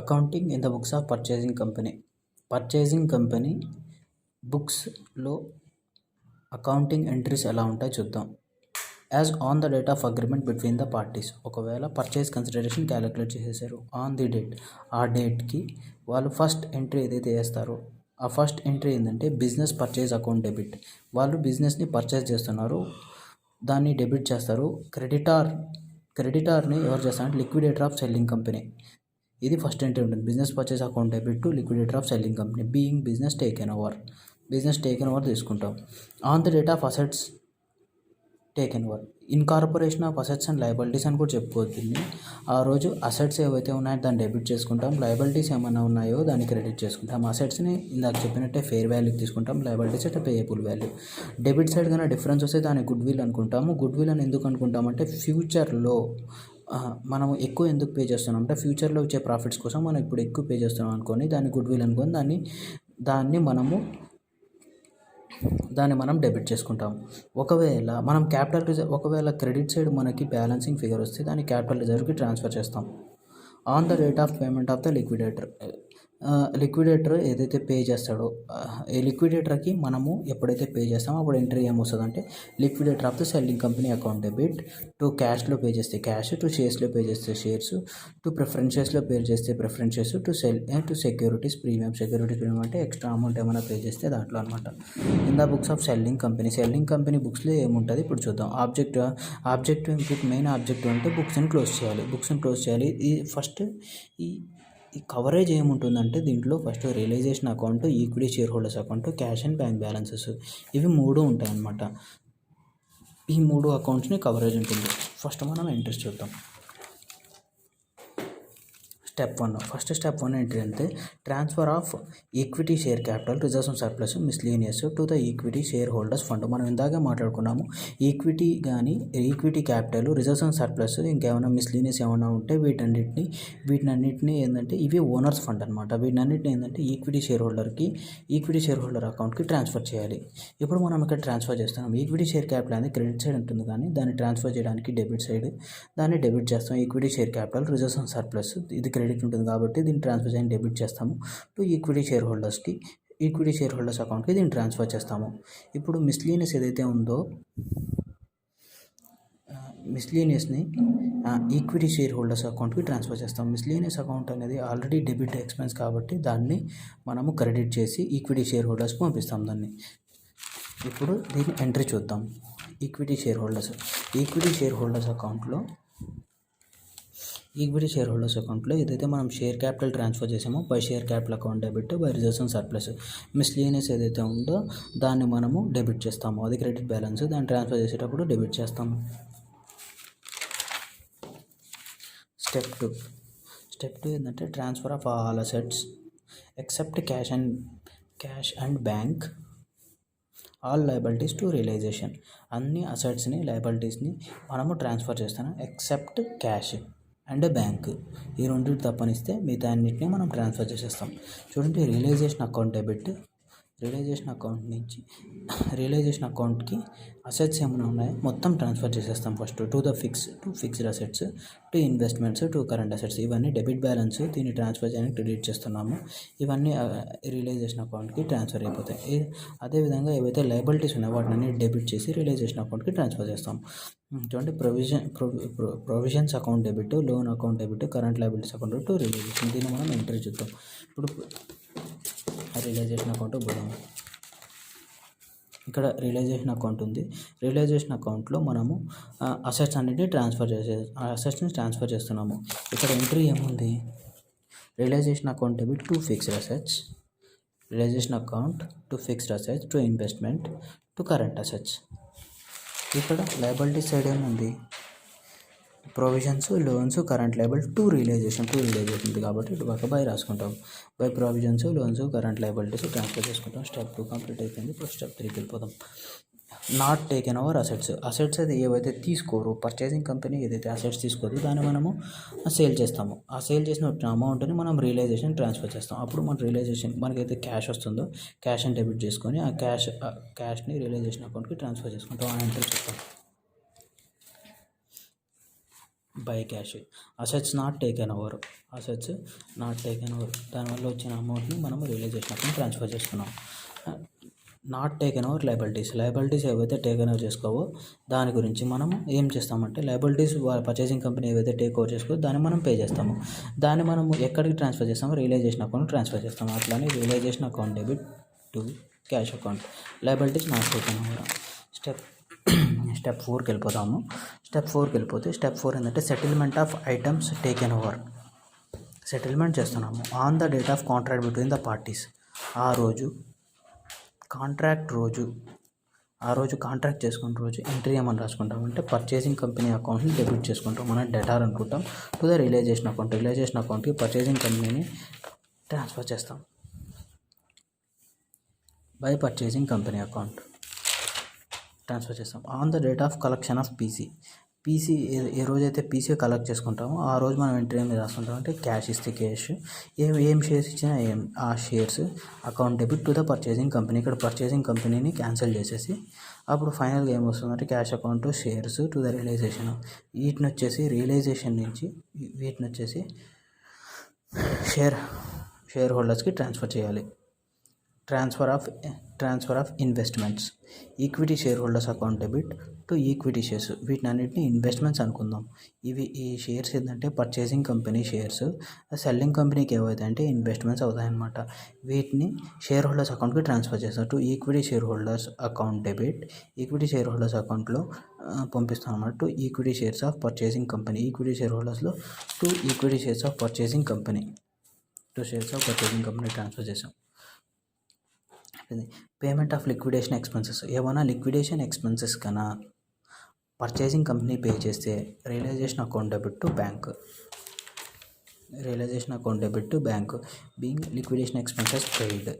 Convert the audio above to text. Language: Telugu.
Accounting in the books of purchasing company బుక్స్లో అకౌంటింగ్ ఎంట్రీస్ ఎలా ఉంటాయో చూద్దాం. As on the date of agreement between the parties. ఒకవేళ పర్చేస్ కన్సిడరేషన్ క్యాలిక్యులేట్ చేసేసారు ఆన్ ది డేట్, ఆ డేట్కి వాళ్ళు ఫస్ట్ ఎంట్రీ ఏదైతే వేస్తారో ఆ ఫస్ట్ ఎంట్రీ ఏంటంటే బిజినెస్ పర్చేజ్ అకౌంట్ డెబిట్. వాళ్ళు బిజినెస్ని పర్చేజ్ చేస్తున్నారు, దాన్ని డెబిట్ చేస్తారు. క్రెడిటార్ని ఎవరు చేస్తారంటే లిక్విడేటర్ ఆఫ్ సెల్లింగ్ కంపెనీ. ఇది ఫస్ట్ ఎంట్రీ ఉంటుంది. Business purchase account debit to liquidator of selling company being business taken over తీసుకుంటాం. On the date of assets taken over, incorporation of assets and liabilities అని కూడా చెప్పుకోవచ్చు. ఆ రోజు అసెట్స్ ఏవైతే ఉన్నాయో దాన్ని డెబిట్ చేసుకుంటాం, లయబిలిటీస్ ఏమైనా ఉన్నాయో దాన్ని క్రెడిట్ చేసుకుంటాం. అసెట్స్ని ఇందాక చెప్పినట్టే ఫెయిర్ వాల్యూ తీసుకుంటాం, లయబిలిటీస్ అంటే పేయబుల్ వాల్యూ. డెబిట్ సైడ్ కన్నా డిఫరెన్స్ వస్తే దాన్ని గుడ్ విల్ అనుకుంటాము. గుడ్ విల్ అని ఎందుకు అనుకుంటామంటే ఫ్యూచర్లో మనం ఎక్కువ ఎందుకు పే చేస్తున్నాం అంటే ఫ్యూచర్లో వచ్చే ప్రాఫిట్స్ కోసం మనం ఇప్పుడు ఎక్కువ పే చేస్తున్నాం అనుకొని దాన్ని గుడ్ విల్ అనుకొని దాన్ని మనం డెబిట్ చేసుకుంటాం. ఒకవేళ క్రెడిట్ సైడ్ మనకి బ్యాలెన్సింగ్ ఫిగర్ వస్తే దాన్ని క్యాపిటల్ రిజర్వ్కి ట్రాన్స్ఫర్ చేస్తాం. On the rate of payment of the liquidator ఏదైతే పే చేస్తాడో ఈ లిక్విడేటర్కి మనము ఎప్పుడైతే పే చేస్తామో అప్పుడు ఎంట్రీ ఏమొస్తుందంటే liquidator of the selling company account debit. To క్యాష్లో పే చేస్తే క్యాష్, టు షేర్స్లో పే చేస్తే షేర్స్, టు ప్రిఫరెన్షియస్లో పే చేస్తే ప్రిఫరెన్షియస్, టు సెక్యూరిటీస్ ప్రీమియం అంటే ఎక్స్ట్రా అమౌంట్ ఏమైనా పే చేస్తే దాంట్లో అనమాట. In the books of selling company బుక్స్లో ఏముంటుంది ఇప్పుడు చూద్దాం. మెయిన్ ఆబ్జెక్టివ్ అంటే బుక్స్ని క్లోజ్ చేయాలి. ఈ కవరేజ్ ఏముంటుందంటే దీంట్లో first realisation account, equity share holders account, cash and bank balances, ఇవి 3 ఉంటాయన్నమాట. ఈ 3 అకౌంట్స్ని కవరేజ్ ఉంటుంది. ఫస్ట్ మనం ఎంట్రీస్ చూద్దాం. స్టెప్ 1 ఎంట్రీ అంటే transfer of equity share capital reserves and surplus miscellaneous to the equity share holders fund. మనం ఇందాక మాట్లాడుకున్నాము. Equity capital, reserves and surplus, ఇంకేమైనా మిస్లీనియస్ ఏమైనా ఉంటే వీటినన్నిటిని ఏంటంటే ఇవి ఓనర్స్ ఫండ్ అనమాట. వీటినన్నిటిని ఏంటంటే ఈక్విటీ షేర్ హోల్డర్ అకౌంట్కి ట్రాన్స్ఫర్ చేయాలి. ఇప్పుడు మనం ఇక్కడ ట్రాన్స్ఫర్ చేస్తున్నాం. ఈక్విటీ షేర్ క్యాపిటల్ అనేది క్రెడిట్ సైడ్ ఉంటుంది, కానీ దాన్ని ట్రాన్స్ఫర్ చేయడానికి డెబిట్ సైడ్ దాన్ని డెబిట్ చేస్తాం. Equity share capital, reserves and surplus ఇది క్రెడిట్ ఉంటుంది కాబట్టి దీన్ని ట్రాన్స్ఫర్ చేయని డెబిట్ చేస్తాము టు ఈక్విటీ షేర్ హోల్డర్స్ అకౌంట్కి దీన్ని ట్రాన్స్ఫర్ చేస్తాము. ఇప్పుడు మిస్లీనియస్ ఏదైతే ఉందో మిస్లీనియస్ని ఈక్విటీ షేర్ హోల్డర్స్ అకౌంట్కి ట్రాన్స్ఫర్ చేస్తాం. మిస్లీనియస్ అకౌంట్ అనేది ఆల్రెడీ డెబిట్ ఎక్స్పెన్స్ కాబట్టి దాన్ని మనము క్రెడిట్ చేసి ఈక్విటీ షేర్ హోల్డర్స్కి పంపిస్తాం దాన్ని. ఇప్పుడు దీన్ని ఎంట్రీ చూద్దాం. ఈక్విటీ షేర్ హోల్డర్స్ అకౌంట్లో ఏదైతే మనం షేర్ క్యాపిటల్ ట్రాన్స్ఫర్ చేసామో by share capital account debit, by reserves and surplus. Miscellaneous ఏదైతే ఉందో దాన్ని మనము డెబిట్ చేస్తాము, అది క్రెడిట్ బ్యాలెన్స్. దాన్ని ట్రాన్స్ఫర్ చేసేటప్పుడు డెబిట్ చేస్తాము. స్టెప్ 2 ఏంటంటే transfer of all assets except cash and bank, all liabilities to realisation. అన్ని అసెట్స్ని, లయబిలిటీస్ని మనము ట్రాన్స్ఫర్ చేస్తాము ఎక్సెప్ట్ క్యాష్ అండ్ బ్యాంక్. ఈ రెండింటి తప్పనిస్తే మిగతా అన్నింటినీ మనం ట్రాన్స్ఫర్ చేసేస్తాం. చూడండి, రియలైజేషన్ అకౌంట్కి అసెట్స్ ఏమైనా ఉన్నాయో మొత్తం ట్రాన్స్ఫర్ చేసేస్తాం first. To fixed assets, to investments, to current assets. ఇవన్నీ డెబిట్ బ్యాలెన్స్, దీన్ని ట్రాన్స్ఫర్ చేయడానికి క్రెడిట్ చేస్తున్నాము. ఇవన్నీ రియలైజేషన్ అకౌంట్కి ట్రాన్స్ఫర్ అయిపోతాయి. అదేవిధంగా ఏవైతే లయబిలిటీస్ ఉన్నాయో వాటిని డెబిట్ చేసి రియలైజేషన్ అకౌంట్కి ట్రాన్స్ఫర్ చేస్తాం. చూడండి, provisions account debit, loan account debit, current liabilities account to realisation. దీన్ని మనం ఎంట్రీ చూద్దాం. ఇప్పుడు రియలైజేషన్ అకౌంట్ పోదాం. ఇక్కడ రియలైజేషన్ అకౌంట్ ఉంది. రియలైజేషన్ అకౌంట్లో మనము అసెట్స్ని ట్రాన్స్ఫర్ చేస్తున్నాము. ఇక్కడ ఎంట్రీ ఏముంది? Realisation account debit to fixed assets, to investment, to current assets. ఇక్కడ లయబిలిటీ సైడ్ ఏముంది? Provisions, loans, current liable to realisation ఉంది కాబట్టి ఇటు పక్క బై రాసుకుంటాం. By provisions, loans, current liabilities transfer చేసుకుంటాం. స్టెప్ 2 కంప్లీట్ అయిపోయింది. ఇప్పుడు స్టెప్ 3కి వెళ్ళిపోదాం. నాట్ టేకెన్ ఓవర్ అసెట్స్ అది ఏవైతే తీసుకోరు, పర్చేసింగ్ కంపెనీ ఏదైతే అసెట్స్ తీసుకోదు దాన్ని మనము సేల్ చేస్తాము. ఆ సేల్ చేసిన అమౌంట్ని మనం రియలైజేషన్ ట్రాన్స్ఫర్ చేస్తాం. అప్పుడు మన రియలైజేషన్ మనకైతే క్యాష్ వస్తుందో క్యాష్ని డెబిట్ చేసుకొని ఆ క్యాష్ని రియలైజేషన్ అకౌంట్కి ట్రాన్స్ఫర్ చేసుకుంటాం. ఆ ఎంట్రీ చెప్తాం. By cash. Assets not taken over, assets not taken over, దానివల్ల వచ్చిన అమౌంట్ని మనము రియలైజేషన్ అకౌంట్ ట్రాన్స్ఫర్ చేసుకున్నాం. నాట్ టేకెన్ ఓవర్ లయబిలిటీస్ ఏవైతే టేకెన్ ఓవర్ చేసుకోవో దాని గురించి మనము ఏం చేస్తామంటే లయబిలిటీస్ పర్చేసింగ్ కంపెనీ ఏవైతే టేక్ ఓవర్ చేసుకో దాన్ని మనం పే చేస్తాము. దాన్ని మనము ఎక్కడికి ట్రాన్స్ఫర్ చేస్తాము, రియలైజేషన్ అకౌంట్ ట్రాన్స్ఫర్ చేస్తాము. అట్లానే realisation account debit to cash account, liabilities not taken over. Step 4కి వెళ్ళిపోతాము. స్టెప్ 4 ఏంటంటే settlement of items taken over. Settlement చేస్తున్నాము on the date of contract between the parties. ఆ రోజు కాంట్రాక్ట్ చేసుకున్న రోజు ఎంట్రీ ఏమని రాసుకుంటామంటే పర్చేసింగ్ కంపెనీ అకౌంట్ని డెబిట్ చేసుకుంటాం. మనం డెటార్ అనుకుంటాం టు ద రియలైజేషన్ అకౌంట్కి పర్చేసింగ్ కంపెనీని ట్రాన్స్ఫర్ చేస్తాం by purchasing company account transfer చేస్తాం. On the date of collection of PC ఏ రోజైతే పీసీ కలెక్ట్ చేసుకుంటామో ఆ రోజు మనం ఎంట్రీ ఏమి రాసుకుంటాం అంటే క్యాష్ ఇస్తే క్యాష్, ఏం షేర్స్ ఇచ్చినా ఆ shares account debit to the purchasing company. ఇక్కడ పర్చేసింగ్ కంపెనీని క్యాన్సిల్ చేసేసి అప్పుడు ఫైనల్గా ఏమొస్తుందంటే cash account shares to the realisation. వీటిని వచ్చేసి రియలైజేషన్ నుంచి షేర్ హోల్డర్స్కి ట్రాన్స్ఫర్ చేయాలి. Transfer of investments, equity share holders account debit to equity shares. వీటిని అన్నింటినీ ఇన్వెస్ట్మెంట్స్ అనుకుందాం. ఈ షేర్స్ ఏంటంటే పర్చేసింగ్ కంపెనీ షేర్స్, సెల్లింగ్ కంపెనీకి ఏవైతే అంటే ఇన్వెస్ట్మెంట్స్ అవుతాయన్నమాట. వీటిని షేర్ హోల్డర్స్ అకౌంట్కి ట్రాన్స్ఫర్ చేస్తాం to equity share holders account debit. Equity share holders అకౌంట్లో పంపిస్తాం అన్నమాట to equity shares of purchasing company. Equity share హోల్డర్స్లో to equity shares of purchasing company transfer చేసాం. Payment of liquidation expenses. ఏమైనా లిక్విడేషన్ ఎక్స్పెన్సెస్ కన్నా పర్చేసింగ్ కంపెనీ పే చేస్తే realisation account debit to bank being liquidation expenses paid.